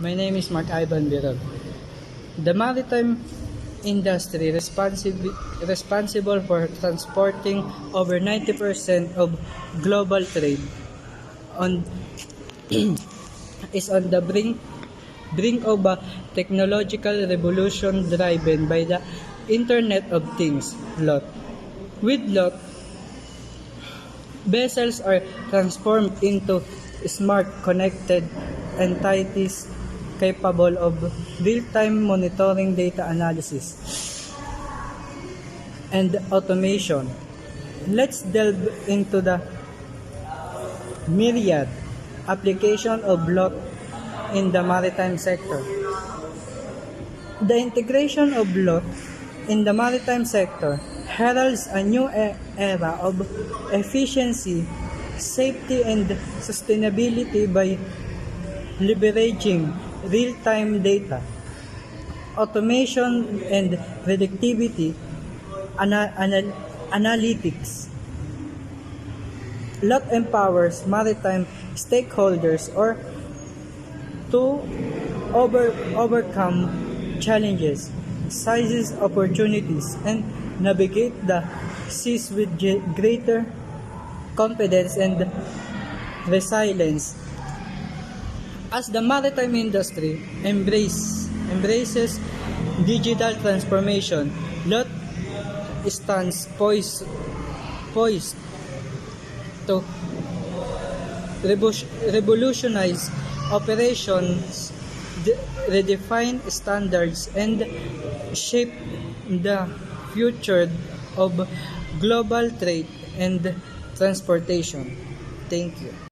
My name is Mark Ivan Birol. The maritime industry responsible for transporting over 90% of global trade on is on the brink of a technological revolution driven by the Internet of Things, LOT. With LOT, vessels are transformed into smart connected entities capable of real-time monitoring, data analysis, and automation. Let's delve into the myriad application of LOT in the maritime sector. The integration of LOT in the maritime sector heralds a new era of efficiency, safety, and sustainability by leveraging real-time data, automation, and predictivity analytics. LOT empowers maritime stakeholders to overcome challenges, seizes opportunities, and navigate the seas with greater confidence and resilience. As the maritime industry embraces digital transformation, LOT stands poised to revolutionize operations, redefine standards, and shape the future of global trade and transportation. Thank you.